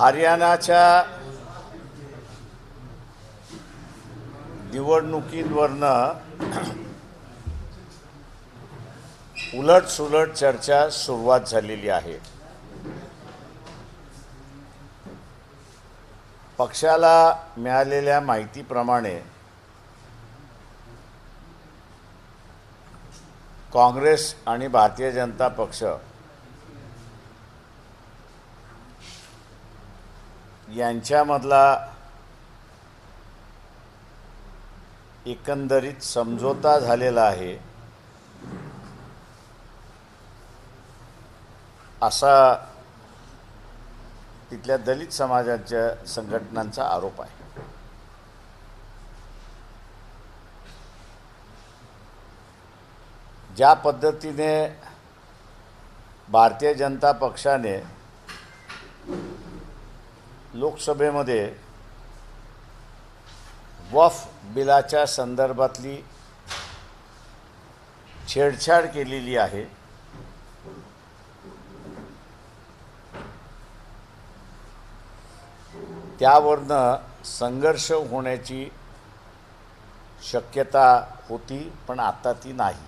हरियाणाच्या निवडणुकींवरनं उलटसुलट चर्चा सुरुवात झालेली आहे. पक्षाला मिळालेल्या माहितीप्रमाणे काँग्रेस आणि भारतीय जनता पक्ष यांच्यामधला एकंदरीत समझोता झालेला आहे असा तिथल्या दलित समाजाच्या संघटनांचा आरोप आहे. ज्या पद्धतीने भारतीय जनता पक्षाने लोकसभेमध्ये वक्फ बिलाच्या संदर्भातली छेडछाड केलेली आहे, त्यावरनं संघर्ष होण्याची शक्यता होती, पण आता ती नाही.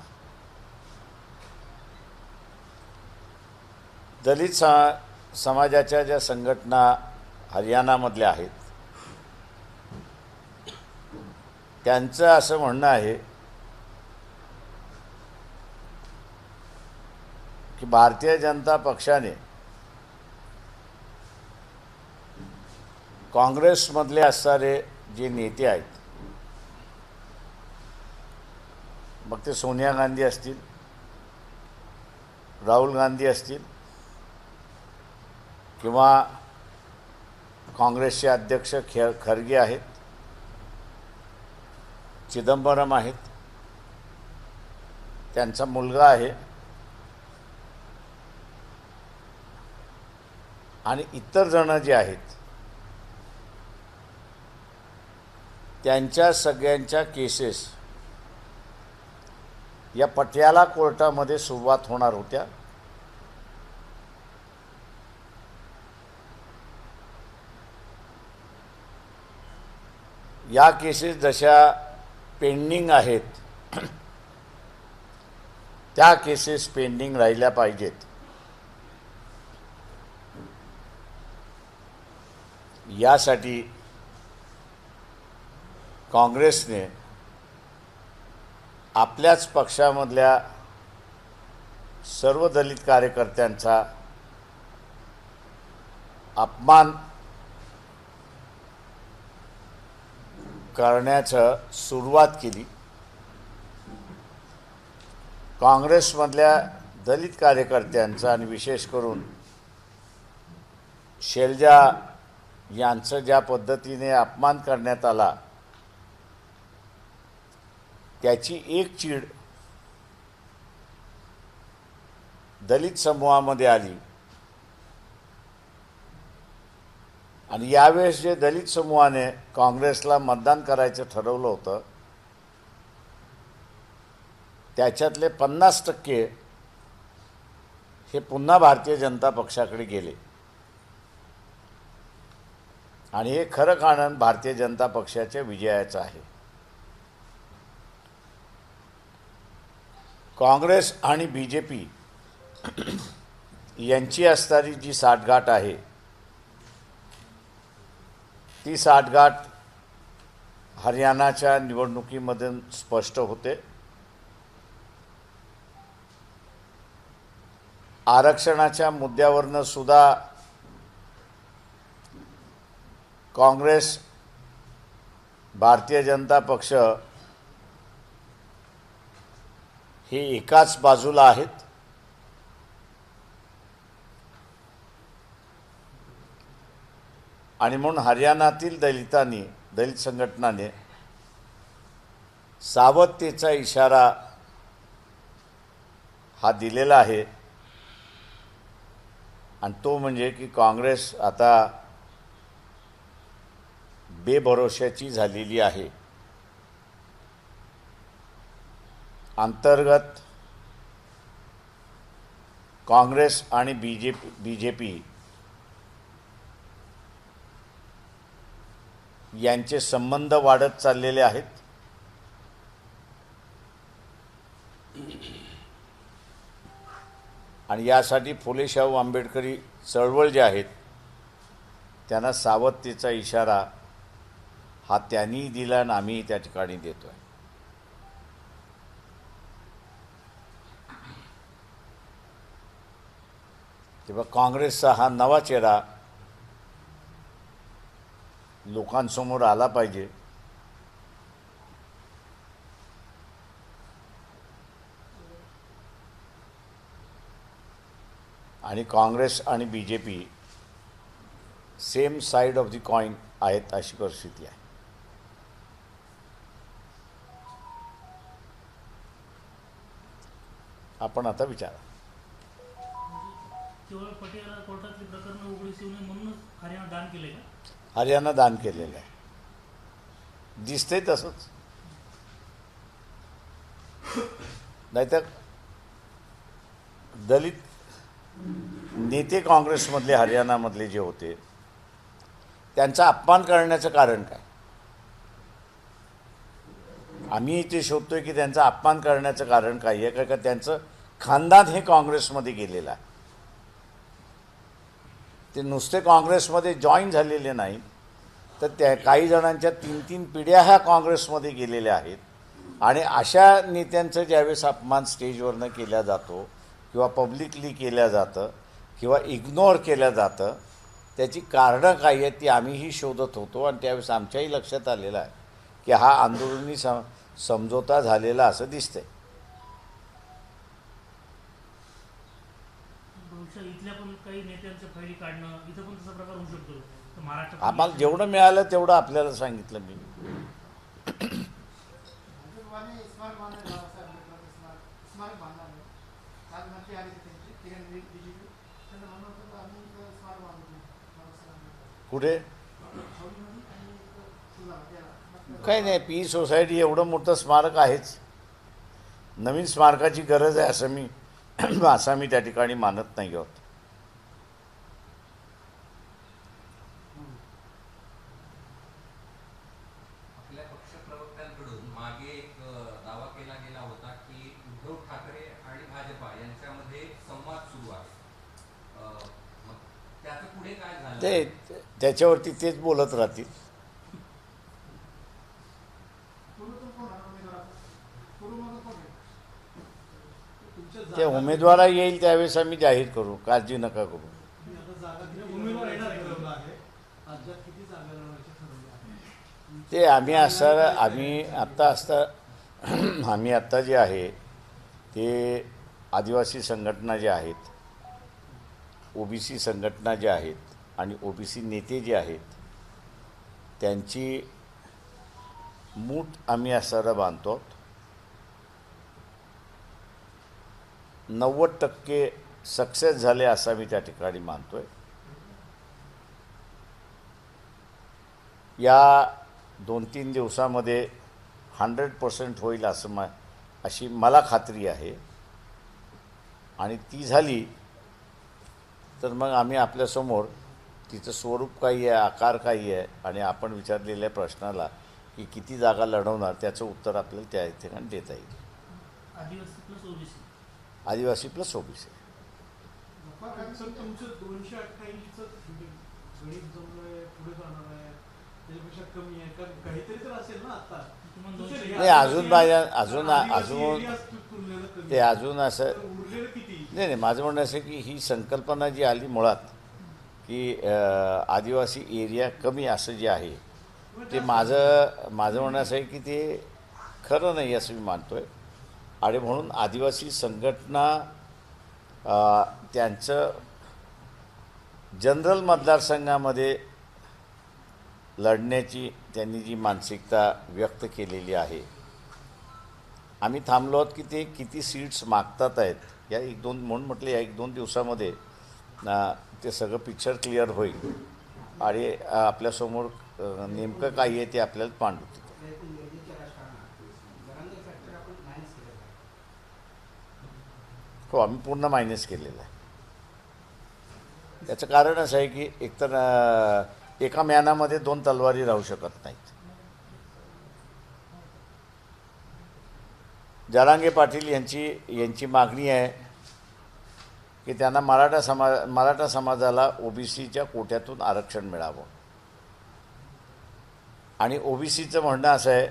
दलित समाजाच्या ज्या संघटना हरियाणामधल्या आहेत त्यांचं असं म्हणणं आहे की भारतीय जनता पक्षाने काँग्रेसमधले असणारे जे नेते आहेत, मग ते सोनिया गांधी असतील, राहुल गांधी असतील किंवा काँग्रेसचे अध्यक्ष खरगे आहेत, चिदंबरम आहेत, त्यांचा मुलगा आहे आणि इतर जण जे आहेत त्यांच्या सगळ्यांच्या केसेस या पटियाला कोर्टामध्ये सुरुवात होणार होत्या. या केसेस जशा पेंडिंग आहेत त्या केसेस पेंडिंग राहिल्या पाहिजेत यासाठी काँग्रेसने आपल्याच पक्षामधल्या सर्व दलित कार्यकर्त्यांचा अपमान करण्याचं सुरुवात केली. काँग्रेसमधल्या दलित कार्यकर्त्यांचा आणि विशेष करून शैलजा यांचं ज्या पद्धतीने अपमान करण्यात आला त्याची एक चीड दलित समूहामध्ये आली आणि यावेळेस जे दलित समूहाने काँग्रेसला मतदान करायचं ठरवलं होतं त्याच्यातले 50% हे पुन्हा भारतीय जनता पक्षाकडे गेले आणि हे खरं कारण भारतीय जनता पक्षाच्या विजयाचं आहे. काँग्रेस आणि BJP यांची असणारी जी साठगाठ आहे ती साठगाठ हरियाणाच्या निवडणुकीमधून स्पष्ट होते. आरक्षणाच्या मुद्द्यावरनं सुद्धा काँग्रेस भारतीय जनता पक्ष हे एकाच बाजूला आहेत. आणि म्हणून हरियाणातील दलित संघटनाने सावधतेचा इशारा हा दिलेला आहे आणि तो म्हणजे की काँग्रेस आता बेभरोशाची झालेली आहे. अंतर्गत काँग्रेस आणि बीजेपी यांचे संबंध वाढत चाललेले आहेत. आणि यासाठी फुले शाहू आंबेडकरी चळवळ जे आहेत त्यांना सावधतेचा इशारा हा त्यांनीही दिला आणि आम्हीही त्या ठिकाणी देतो आहे. तेव्हा काँग्रेसचा हा नवा चेहरा लोकांसमोर आला पाहिजे. आणि काँग्रेस आणि B J P same side of the coin आहेत अशी परिस्थिती आहे. आपण आता विचारा. केवळ पटियाला कोर्टातली प्रकरण उघडीस येऊ नये म्हणूनच हरियाणा दान केले का? हरियाणा दान केलेलं आहे, दिसतंय तसंच. नाहीतर दलित नेते काँग्रेसमधले हरियाणामधले जे होते त्यांचा अपमान करण्याचं कारण काय? आम्ही इथे शोधतोय की त्यांचा अपमान करण्याचं कारण काय आहे का त्यांचं खानदान हे काँग्रेसमध्ये गेलेलं आहे. ते नुसते काँग्रेसमध्ये जॉईन झालेले नाही तर त्या काही जणांच्या 3-3 पिढ्या ह्या काँग्रेसमध्ये गेलेल्या आहेत. आणि अशा नेत्यांचं ज्यावेळेस अपमान स्टेजवरनं केला जातो किंवा पब्लिकली केलं जातं किंवा इग्नोर केलं जातं त्याची कारणं काय आहेत ती आम्हीही शोधत होतो. आणि त्यावेळेस आमच्याही लक्षात आलेलं आहे की हा आंदोलनी समझोता झालेला असं दिसतंय. इथल्या पण काही नेत्यांच्या फायली काढणं इथं पण तसा प्रकार होऊ शकतो महाराष्ट्रात. आम्हाला जेवढं मिळालं तेवढं आपल्याला सांगितलं मी. कुठे काही नाही, पी सोसायटी एवढं मोठं स्मारक आहेच. नवीन स्मारकाची गरज आहे असं मी त्या ठिकाणी मानत नाही आहोत. आपल्या पक्षप्रवक्त्यांकडून मागे एक दावा केला गेला होता की उद्धव ठाकरे आणि भाजपा यांच्यामध्ये संवाद सुरू आहे. मग त्याचं पुढे काय झालं? ते त्याच्यावरती तेच बोलत राहतील. ते उमेदवार येईल त्यावेळेस आम्ही जाहीर करू, काळजी नका करू. ते आम्ही आत्ता जे आहे ते आदिवासी संघटना जे आहेत, ओबीसी संघटना ज्या आहेत आणि ओबीसी नेते जे आहेत त्यांची मूठ आम्ही असताना बांधतो. 90% सक्सेस झाले असं मी त्या ठिकाणी मानतोय. या 2-3 दिवसामध्ये 100% होईल अशी मला खात्री आहे. आणि ती झाली तर मग आम्ही आपल्यासमोर तिचं स्वरूप काही आहे, आकार काही आहे आणि आपण विचारलेल्या प्रश्नाला की किती जागा लढवणार त्याचं उत्तर आपल्याला त्या ठिकाणी देता येईल. आदिवासी प्लस ओबीसी. आदिवासी प्लस ओबीसी. तुमचं 228चं गणित जमलंय, पुढे जाणार आहे, त्याच्यापेक्षा कमी आहे का? काहीतरी तर असेल ना आता. नाही अजून असं नाही. माझं म्हणणं असं की ही संकल्पना जी आली मुळात की आदिवासी एरिया कमी असं जे आहे ते माझं म्हणणं असं आहे की ते खरं नाही असं मी मानतोय. आणि म्हणून आदिवासी संघटना त्यांचं जनरल मतदारसंघामध्ये लढण्याची त्यांनी जी मानसिकता व्यक्त केलेली आहे. आम्ही थांबलो आहोत की ते किती सीट्स मागतात आहेत या 1-2 म्हणून म्हटलं या 1-2 दिवसामध्ये ते सगळं पिक्चर क्लिअर होईल आणि आपल्यासमोर नेमकं काय आहे ते आपल्याला मांडू. हो, आम्ही पूर्ण मायनस केलेलं आहे. त्याचं कारण असं आहे की एकतर एका म्यानामध्ये दोन तलवारी राहू शकत नाहीत. जरांगे पाटील यांची मागणी आहे की त्यांना मराठा समाजाला ओबीसीच्या कोट्यातून आरक्षण मिळावं. आणि ओबीसीचं म्हणणं असं आहे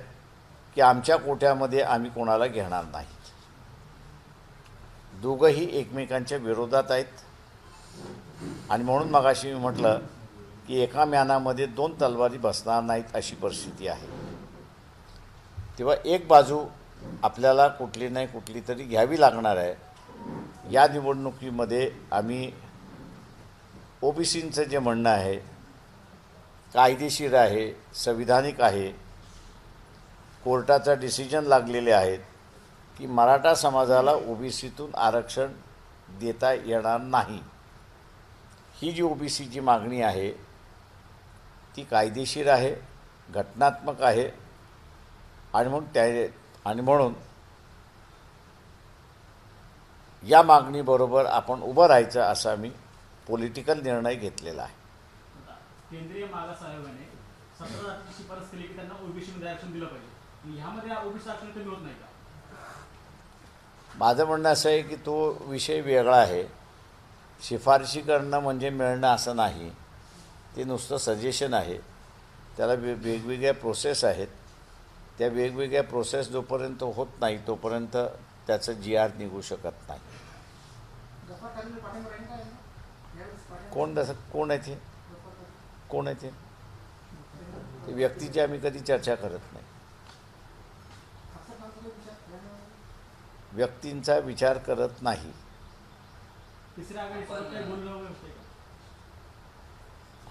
की आमच्या कोट्यामध्ये आम्ही कोणाला घेणार नाहीत. दोघंही एकमेकांच्या विरोधात आहेत. आणि म्हणून मगाशी मी म्हटलं की एका म्यानामध्ये दोन तलवारी बसणार नाहीत अशी परिस्थिती आहे. तेव्हा एक बाजू आपल्याला कुठली नाही कुठली तरी घ्यावी लागणार आहे. या निवडणुकीमध्ये आम्ही ओबीसींचं जे म्हणणं आहे कायदेशीर आहे, संविधानिक आहे, कोर्टाचा डिसिजन लागलेले आहेत की मराठा समाजाला ओबीसीतून आरक्षण देता येणार नाही. ही जी ओबीसीची मागणी आहे ती कायदेशीर आहे, घटनात्मक आहे. आणि म्हणून या मागणीबरोबर आपण उभं राहायचं असा मी पॉलिटिकल निर्णय घेतलेला आहे. केंद्रीय मागास आयोगाने 17 जातीची शिफारस केली की त्यांना ओबीसी मध्ये आरक्षण दिलं पाहिजे. ह्यामध्ये ओबीसी आरक्षण कमी होत नाही का? माझं म्हणणं असं आहे की तो विषय वेगळा आहे. शिफारशी करणं म्हणजे मिळणं असं नाही. ते नुसतं सजेशन आहे. त्याला वेगवेगळ्या प्रोसेस आहेत. त्या वेगवेगळ्या प्रोसेस जोपर्यंत होत नाही तोपर्यंत त्याचं GR निघू शकत नाही. कोण आहे ते? कोण आहे ते? व्यक्तीची आम्ही कधी चर्चा करत नाही. व्यक्तींचा विचार करत नाही. तिसऱ्या आघाडीसोबत काही बोलणं वगैरे होतंय का?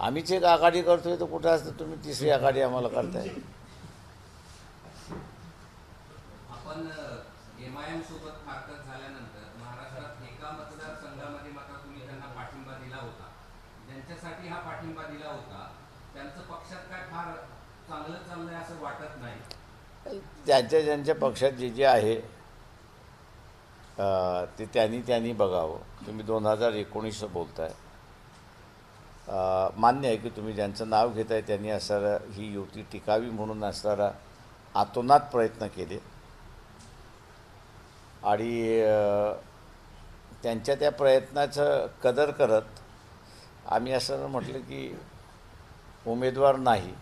आम्हीच एक आघाडी करतोय तर कुठं असतं तुम्ही तिसरी आघाडी आम्हाला करताय? आपण MIM सोबत फारकत झाल्यानंतर महाराष्ट्रात एका मतदारसंघामध्ये मात्र तुम्ही त्यांना पाठिंबा दिला होता. ज्यांच्यासाठी हा पाठिंबा दिला होता त्यांचं पक्षात काय फार चांगलं चाललंय असं वाटत नाही. ज्यांच्या पक्षात जे आहे ते त्यांनी बघावं. तुम्ही 2019 बोलताय. मान्य आहे की तुम्ही ज्यांचं नाव घेताय त्यांनी असणारा ही युती टिकावी म्हणून असणारा आतोनात प्रयत्न केले. आणि त्यांच्या त्या प्रयत्नाचं कदर करत आम्ही असं म्हटलं की उमेदवार नाही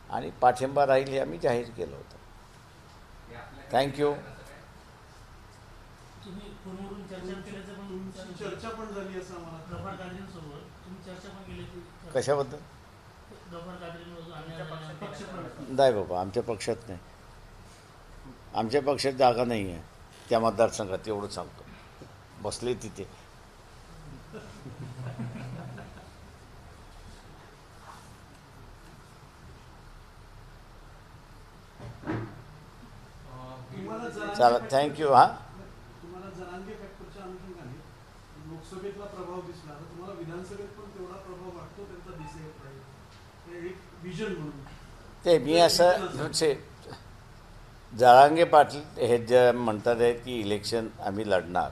आणि पाठिंबा राहील हे आम्ही जाहीर केलं होतं. थँक्यू. तुम्ही फोनवरून चर्चा केल्याचं पण तुमची चर्चा पण झाली असं आम्हाला गफार कादरींसोबत तुम्ही चर्चा पण केली होती. कशाबद्दल? गफार कादरींवर आणि पक्ष नाही बाबा, आमच्या पक्षात नाही. आमच्या पक्षात जागा नाही आहे त्या मतदारसंघात, एवढं सांगतो. बसले तिथे. चला, थँक्यू. हां, तुम्हाला जरांगे फॅक्टरच्या अनुषंगाने लोकसभेतला प्रभाव दिसला तर तुम्हाला विधानसभेत पण तेवढा प्रभाव वाटतो त्यांचा दिसेल पाहिजे एक विजन म्हणून. ते मी असं जरांगे पाटील हे जे म्हणतात आहेत की इलेक्शन आम्ही लढणार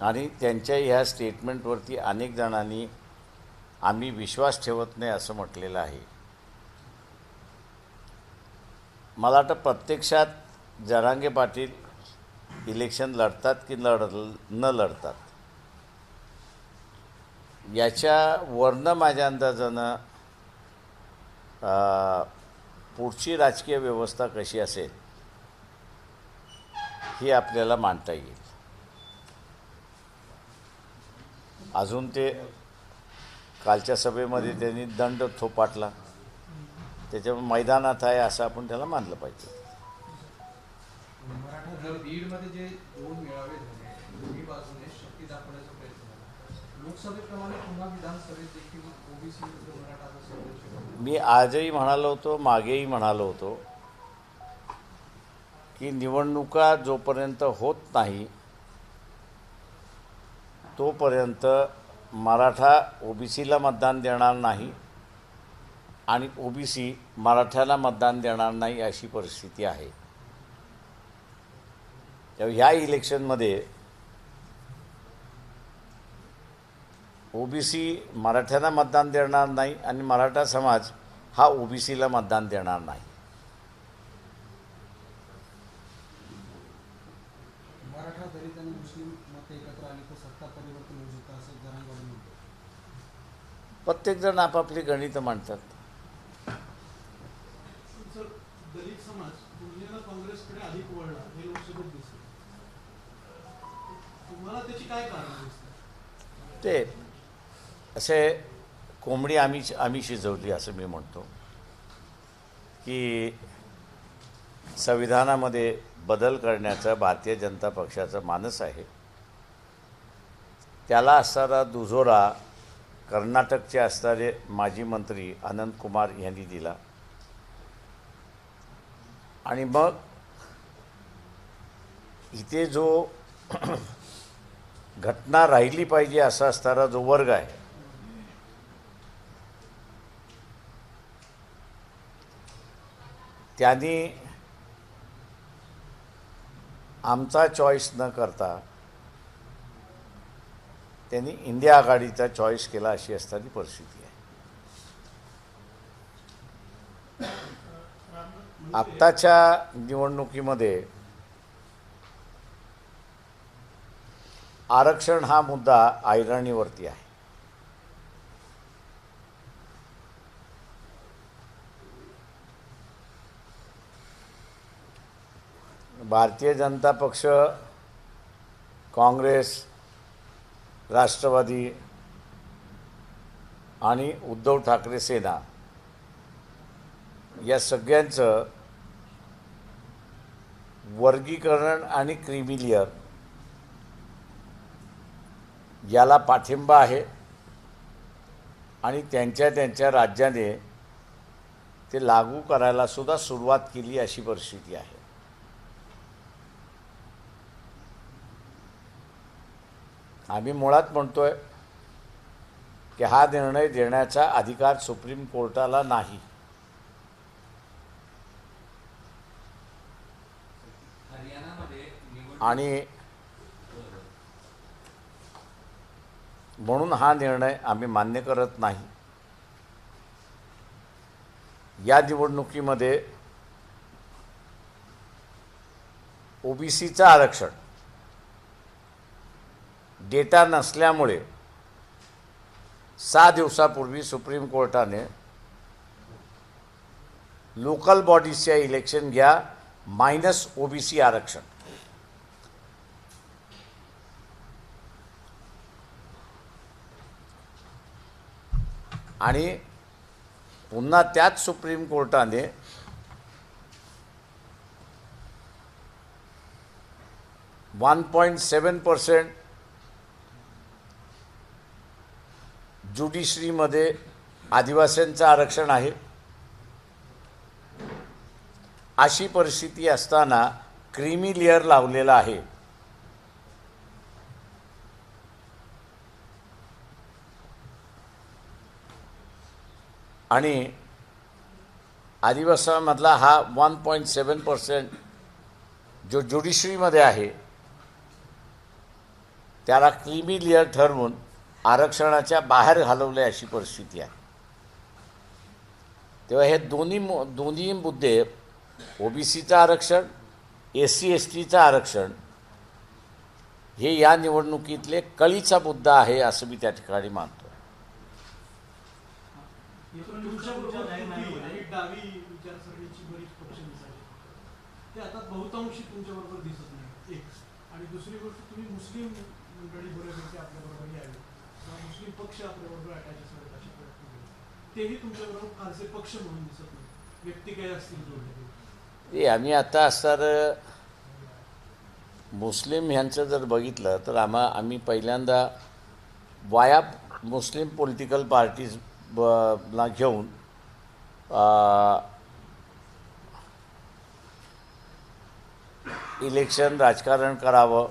आणि त्यांच्या ह्या स्टेटमेंटवरती अनेक जणांनी आम्ही विश्वास ठेवत नाही असं म्हटलेलं आहे. मला वाटतं प्रत्यक्षात जरांगे पाटील इलेक्शन लढतात की न लढतात याच्यावरनं माझ्या अंदाजानं पुढची राजकीय व्यवस्था कशी असेल ही आपल्याला मांडता येईल. अजून ते कालच्या सभेमध्ये त्यांनी दंड थोपाटला, त्याच्यामुळे मैदानात आहे असं आपण त्याला मानलं पाहिजे. मराठा जर बीडमध्ये जे 2 मेळावे झाले दोन्ही बाजूने शक्ती दाखवण्याचा प्रयत्न झाला. लोकसभेप्रमाणे पुन्हा विधानसभेत देखील ओबीसी विरुद्ध मराठा संघर्ष. मी आजही म्हणालो होतो, मागेही म्हणालो होतो की निवडणुका जोपर्यंत होत नाही तोपर्यंत मराठा ओबीसीला मतदान देणार नाही आणि ओबीसी मराठ्याला मतदान देणार नाही अशी परिस्थिती आहे. त्यामुळे ह्या इलेक्शनमध्ये ओबीसी मराठ्यांना मतदान देणार नाही आणि मराठा समाज हा ओबीसीला मतदान देणार नाही. मराठा दलित आणि मुस्लिम मत एकत्र आली तर सत्ता परिवर्तन होऊ शकतं असं जरांगे म्हणतो. प्रत्येकजण आपापली गणितं मांडतात. सर, दलित समाज तुलनेनं काँग्रेसकडे अधिक वळला हे लोकसभेत दिसतं. तुम्हाला त्याची काय कारण दिसतं? ते असे कोंबडी आम्ही शिजवली असं मी म्हणतो की संविधानामध्ये बदल करण्याचा भारतीय जनता पक्षाचा मानस आहे. त्याला असणारा दुजोरा कर्नाटकचे असणारे माजी मंत्री अनंत कुमार यांनी दिला आणि मग इथे जो घटना राहिली पाहिजे असा असणारा जो वर्ग आहे त्यांनी आमचा चॉईस न करता त्यांनी इंडिया आघाडीचा चॉईस केला अशी असणारी परिस्थिती आहे. आत्ताच्या निवडणुकीमध्ये आरक्षण हा मुद्दा ऐरणीवरती आहे. भारतीय जनता पक्ष, काँग्रेस, राष्ट्रवादी आणि उद्धव ठाकरे सेना या सगळ्यांचं वर्गीकरण आणि क्रीमी लेअर याला पाठिंबा आहे आणि त्यांच्या राज्याने ते लागू करायला सुद्धा सुरुवात केली अशी परिस्थिती आहे. आम्ही मुळात म्हणतोय की हा निर्णय देण्याचा अधिकार सुप्रीम कोर्टाला नाही. हरियाणामध्ये आणि म्हणून हा निर्णय आम्ही मान्य करत नाही. या निवडणुकीमध्ये ओबीसीचं आरक्षण डेटा नसल्यामुळे 6 दिवसापूर्वी सुप्रीम कोर्टाने लोकल बॉडीजच्या इलेक्शन घ्या मायनस ओबीसी आरक्षण आणि पुन्हा त्याच सुप्रीम कोर्टाने .7% ज्युडिशरीमध्ये आदिवासींचं आरक्षण आहे अशी परिस्थिती असताना क्रीमी लेअर लावलेला आहे. आणि आदिवासीमधला हा 1.7% जो ज्युडिशरीमध्ये आहे त्याला क्रीमी लेअर ठरवून आरक्षणाच्या बाहेर घालवले अशी परिस्थिती आहे. तेव्हा हे दोन्ही मुद्दे ओबीसीचं आरक्षण, SC STचं आरक्षण हे या निवडणुकीतले कळीचा मुद्दा आहे असं मी त्या ठिकाणी मानतो. तुमच्याबरोबर आणि डावी विचारसरणीची बरीच पक्ष दिसायची ते आता बहुतांशी तुमच्याबरोबर दिसत नाही. एक आणि दुसरी गोष्ट, तुम्ही मुस्लिम मंडळी बऱ्यापैकी आपल्याबरोबर यावी किंवा मुस्लिम पक्ष आपल्याबरोबर अटॅच असावेत अशी प्रयत्न केले, तेही तुमच्याबरोबर फारसे पक्ष म्हणून दिसत नाही. व्यक्ती काही असतील जोडले आम्ही आता असणार मुस्लिम ह्यांचं जर बघितलं तर आम्ही पहिल्यांदा वाया मुस्लिम पॉलिटिकल पार्टीज ला घेऊन इलेक्शन राजकारण करावं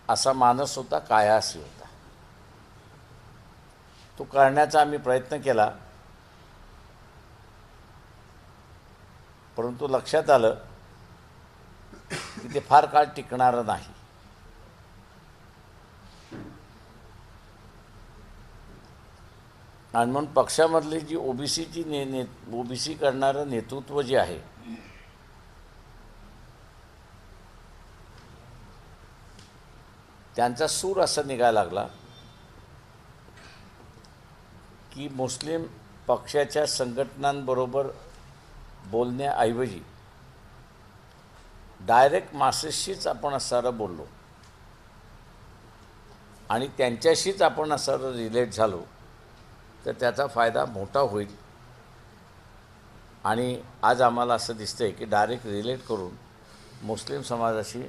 असा मानस होता, कायासी होता. तो करण्याचा आम्ही प्रयत्न केला, परंतु लक्षात आलं की ते फार काळ टिकणारं नाही. आणि म्हणून पक्षामधली जी ओबीसीची ओबीसी करणारं नेतृत्व जे आहे त्यांचा सूर असा निघायला लागला की मुस्लिम पक्षाच्या संघटनांबरोबर बोलण्याऐवजी डायरेक्ट मासेसशीच आपण असं बोललो आणि त्यांच्याशीच आपण असं रिलेट झालो तर त्याचा फायदा मोठा होईल. आणि आज आम्हाला असं दिसतंय की डायरेक्ट रिलेट करून मुस्लिम समाजाशी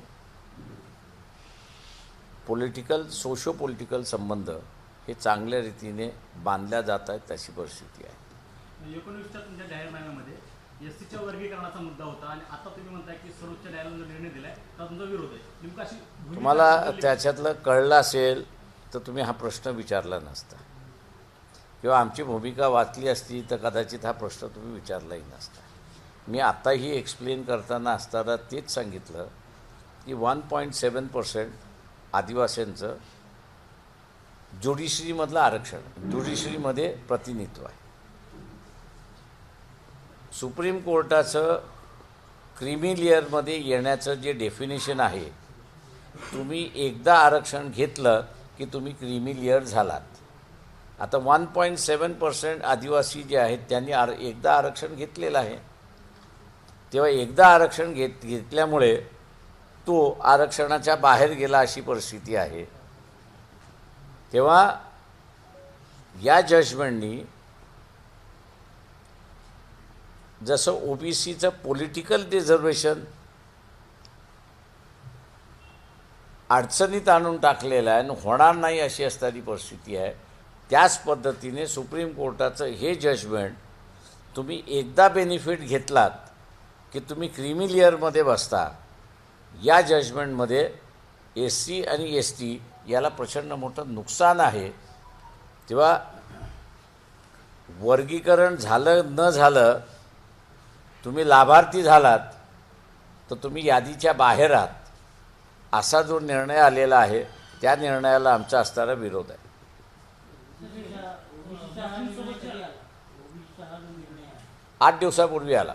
सोशो पॉलिटिकल संबंध हे चांगल्या रीतीने बांधल्या जात आहेत अशी परिस्थिती आहे. 19च्या तुमच्या जाहीरनाम्यामध्ये एससीच्या वर्गीकरणाचा मुद्दा होता आणि आता तुम्ही म्हणताय की सर्वोच्च न्यायालयाने निर्णय दिलाय तर तुमचा विरोध आहे. नेमकं अशी भूमिका तुम्हाला बदलली? त्याच्यातलं कळलं असेल तर तुम्ही हा प्रश्न विचारला नसता किंवा आमची भूमिका वाचली असती तर कदाचित हा प्रश्न तुम्ही विचारलाही नसता. मी आत्ताही एक्सप्लेन करताना असताना तेच सांगितलं की 1.7% आदिवासींचं ज्युडिशरीमधलं आरक्षण, ज्युडिशरीमध्ये प्रतिनिधित्व आहे. सुप्रीम कोर्टाचं क्रिमी लेअरमध्ये येण्याचं जे डेफिनेशन आहे, तुम्ही एकदा आरक्षण घेतलं की तुम्ही क्रिमी लेअर झालात. आता 1.7% आदिवासी जे आहेत त्यांनी एकदा आरक्षण घेतलेलं आहे. तेव्हा एकदा आरक्षण घेतल्यामुळे तो आरक्षणाच्या बाहेर गेला अशी परिस्थिती आहे. तेव्हा या जजमेंटनी जसं ओबीसीचं पॉलिटिकल रिझर्वेशन अडचणीत आणून टाकलेलं आहे आणि होणार नाही अशी असणारी परिस्थिती आहे, त्याच पद्धतीने सुप्रीम कोर्टाचं हे जजमेंट तुम्ही एकदा बेनिफिट घेतलात की तुम्ही क्रिमी लेअरमध्ये बसता. या जजमेंटमध्ये एससी आणि एसटी याला प्रचंड मोठं नुकसान आहे. तेव्हा वर्गीकरण झालं न झालं, तुम्ही लाभार्थी झालात तर तुम्ही यादीच्या बाहेर आहात असा जो निर्णय आलेला आहे त्या निर्णयाला आमचा असणारा विरोध आहे. 8 दिवसापूर्वी आला.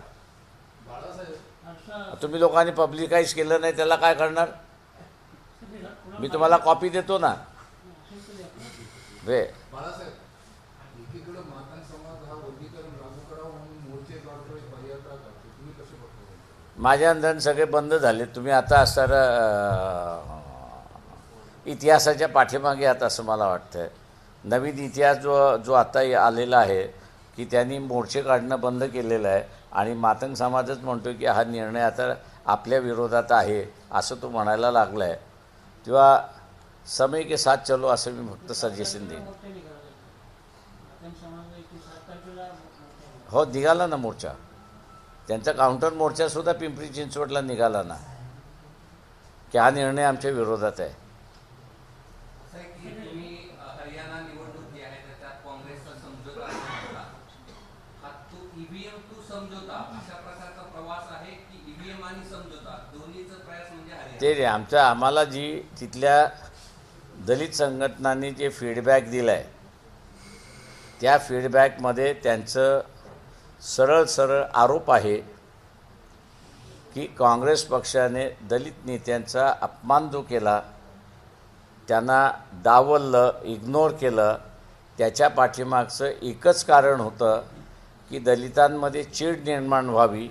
तुम्ही लोकांनी पब्लिकाईज केलं नाही, त्याला काय करणार? मी तुम्हाला कॉपी देतो ना. वे बाळासाहेब, एकीकडे मातांग समाज हा वर्गीकरण लागू करावं म्हणून मोर्चे काढतोय, पदयात्रा करतो, तुम्ही कसे बघता? माझ्या अंदाज सगळे बंद झाले. तुम्ही आता असणारा इतिहासाच्या पाठीमागे आहात असं मला वाटतं. नवीन इतिहास जो आता आलेला आहे की त्यांनी मोर्चे काढणं बंद केलेलं आहे आणि मातंग समाजच म्हणतो की हा निर्णय आता आपल्या विरोधात आहे असं तो म्हणायला लागला आहे. तेव्हा समय के साथ चलो असं मी फक्त सजेशन देईन. हो, निघाला ना मोर्चा. त्यांचा काउंटर मोर्चासुद्धा पिंपरी चिंचवडला निघाला ना की हा निर्णय आमच्या विरोधात आहे. असं आहे की तुम्ही हरियाणा निवडणूक जी आहे त्याच्यात काँग्रेसचा समझोता घेतला. हा तो ईव्हीएम टू समझोता अशा प्रकारचा प्रवास आहे की ईव्हीएम आणि समझोता दोन्हीचा प्रयास म्हणजे हरियाणा? ते आम्हाला जी तिथल्या दलित संघटनांनी जे फीडबॅक दिला आहे त्या फीडबॅकमध्ये त्यांचं सरळ आरोप आहे की काँग्रेस पक्षाने दलित नेत्यांचा अपमान जो केला, त्यांना डावललं, इग्नोर केलं, त्याच्या पाठीमागचं एकच कारण होतं की दलितांमध्ये चीड निर्माण व्हावी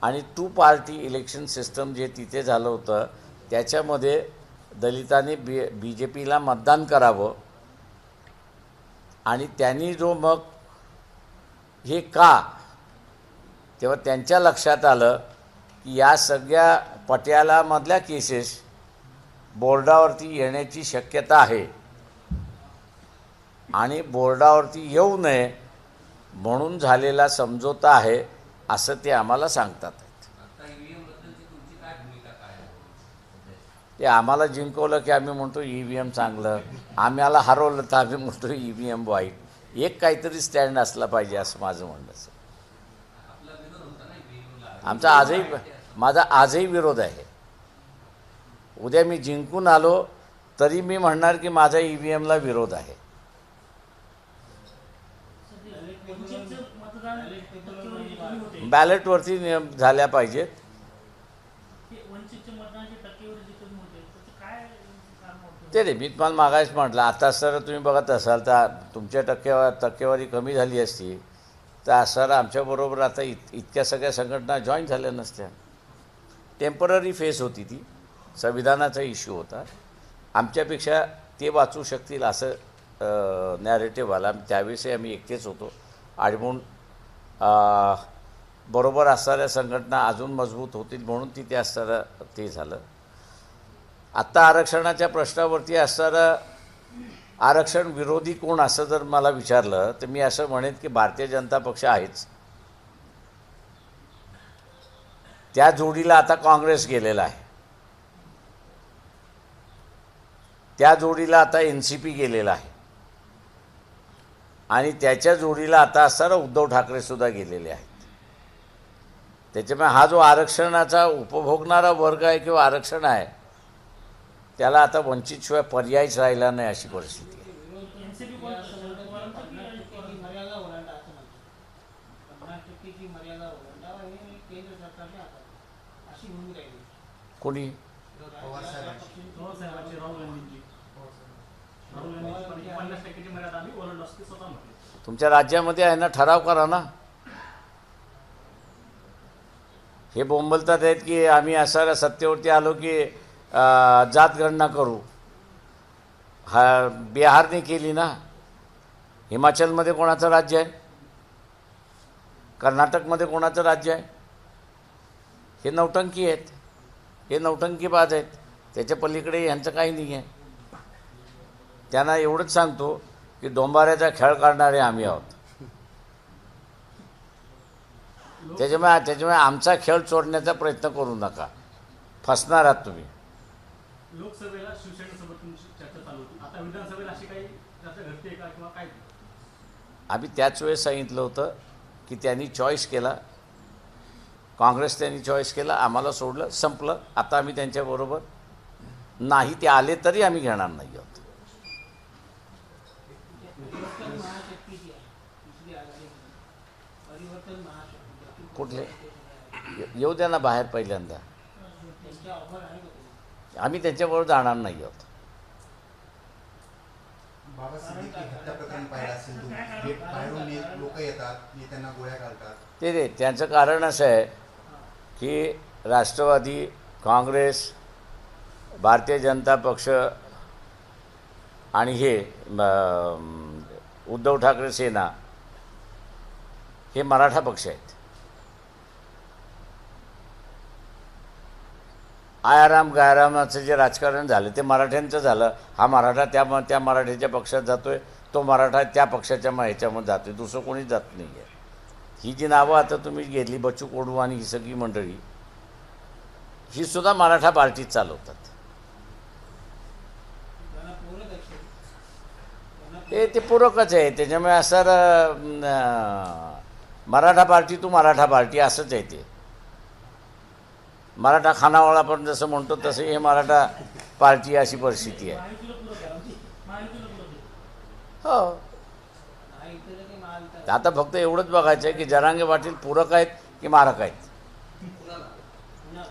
आणि 2 पार्टी इलेक्शन सिस्टम जे तिथे झालं होतं त्याच्यामध्ये दलितांनी BJPला मतदान करावं आणि त्यांनी जो मग हे का, तेव्हा त्यांच्या लक्षात आलं की या सगळ्या पटियालामधल्या केसेस बोर्डावरती येण्याची शक्यता आहे आणि बोर्डावरती येऊ नये म्हणून झालेला समझोता आहे असं ते आम्हाला सांगतात. आता ईव्हीएम बद्दलची तुमची काय भूमिका काय आहे? ते आम्हाला जिंकवलं की आम्ही म्हणतो EVM चांगलं, आम्हाला हरवलं तर आम्ही म्हणतो EVM वाईट. एक काहीतरी स्टँड असला पाहिजे असं माझं म्हणणं आहे. आपला विरोध होता ना ईव्हीएमला. आमचा माझा आजही विरोध आहे. उद्या मी जिंकून आलो तरी मी म्हणणार की माझा EVMला विरोध आहे. वंचितचं मतदान टक्केवारी कमी होते बॅलेटवरती झाल्या पाहिजेत. ते वंचितच्या मतदानाची टक्केवारी जी कमी होते त्याचं काय कारण वाटतं? ते रे मी तुम्हाला मागायच म्हटलं, आता सर तुम्ही बघत असाल तर तुमच्या टक्केवारी कमी झाली असती तर सर आमच्याबरोबर आता इतक्या सगळ्या संघटना जॉईन झाल्या नसत्या. टेम्पररी फेस होती ती, संविधानाचा इश्यू होता. आमच्यापेक्षा ते वाचू शकतील असं नॅरेटिव्ह आला. त्यावेळेसही आम्ही एकटेच होतो आणि म्हणून बरोबर असणाऱ्या संघटना अजून मजबूत होतील म्हणून तिथे असणारं ते झालं. आत्ता आरक्षणाच्या प्रश्नावरती असणारं आरक्षण विरोधी कोण असं जर मला विचारलं तर मी असं म्हणेन की भारतीय जनता पक्ष आहेच. त्या जोडीला आता काँग्रेस गेलेला आहे, त्या जोडीला आता NCP गेलेला आहे आणि त्याच्या जोडीला आता असणारा उद्धव ठाकरेसुद्धा गेलेले आहेत. त्याच्यामुळे हा जो आरक्षणाचा उपभोगणारा वर्ग आहे किंवा आरक्षण आहे त्याला आता वंचितशिवाय पर्यायच राहिला नाही अशी परिस्थिती आहे. एनसीपी कोण मर्यादा ओलांडा असं म्हणतो. 50% मर्यादा ओलांडा आणि केंद्र सरकारने आता अशी भूमिका आहे. कोणी पवार साहेबांची, राहुल गांधींची 50% मर्यादा आम्ही ओलांडू असं ते स्वतः म्हटले. तुमच्या राज्यामध्ये आहे ना, ठराव करा ना. हे बोंबलतात आहेत की आम्ही असायला सत्तेवरती आलो की जात गणना करू. बिहारने केली ना, हिमाचलमध्ये कोणाचं राज्य आहे, कर्नाटकमध्ये कोणाचं राज्य आहे. हे नौटंकी आहेत, हे नौटंकीबाज आहेत. त्याच्या पलीकडे यांचं काही नाही आहे. त्यांना एवढंच सांगतो की डोंबाऱ्याचा खेळ काढणारे आम्ही आहोत. त्याच्यामुळे आमचा खेळ चोरण्याचा प्रयत्न करू नका, फसणार आहात तुम्ही. लोकसभेला शिवसेनेसोबत तुमची चर्चा चालू होती, आता विधानसभेला अशी काही चर्चा घडते का किंवा काय? आम्ही त्याच वेळेस सांगितलं होतं की त्यांनी चॉईस केला, काँग्रेस त्यांनी चॉईस केला, आम्हाला सोडलं, संपलं. आता आम्ही त्यांच्याबरोबर नाही, ते आले तरी आम्ही घेणार नाही आहोत. परिवर्तन महाशक्तीची आहे दुसरी आघाडी. परिवर्तन महाशक्ती कुठले येऊ द्या ना बाहेर पहिल्यांदा, त्यांच्या ऑफर आहे का? आम्ही त्यांच्याबरोबर जाणार नाही आहोत. बाबा सिद्दीकी हत्या प्रकरण पाहिलं असेल तुम्ही, जे बाहेरून लोक येतात, नेत्यांना गोळ्या घालतात. ते त्यांचं कारण असं आहे की राष्ट्रवादी काँग्रेस, भारतीय जनता पक्ष आणि हे उद्धव ठाकरे सेना हे मराठा पक्ष आहेत. आयाराम गायरामाचं जे राजकारण झालं ते मराठ्यांचं झालं. हा मराठा त्या मराठ्याच्या पक्षात जातो आहे, तो मराठा त्या पक्षाच्या ह्याच्यामध्ये जातो आहे, दुसरं कोणीच जात नाही आहे. ही जी नावं आता तुम्ही घेतली, बच्चू कडू आणि ही सगळी मंडळी, ही सुद्धा मराठा पार्टीत चालवतात. त्यांना पूरक आहे. ते पूरकच आहे. त्याच्यामुळे असं मराठा पार्टी तू मराठा पार्टी असंच आहे. ते मराठा खानावळा पण जसं म्हणतो तसं हे मराठा पार्टी अशी परिस्थिती आहे. महायुतीला पूरक आहे, महायुतीला पूरक आहे. हो, नाही इथं जर काही महाविकास आता फक्त एवढंच बघायचं आहे की जरांगे पाटील पूरक आहेत की मारक आहेत. पुन्हा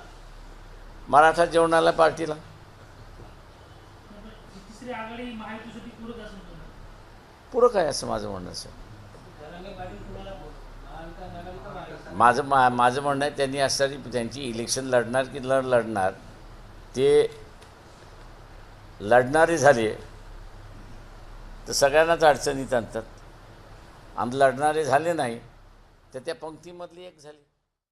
मराठा जेवणाला पार्टीला तिसरी आघाडी महायुतीसाठी पूरक असं म्हणतो. पूरक आहे असं माझं म्हणणं आहे. जरांगे पाटील कुणाला बोलतो? महाविकास आघाडी का महाविकास? माझं म्हणणं आहे त्यांनी असणारी त्यांची इलेक्शन लढणार की लढणार, ते लढणारे झाले तर सगळ्यांनाच अडचणीत आणतात. आम लढणारे झाले नाही तर त्या पंक्तीमधली एक झाली.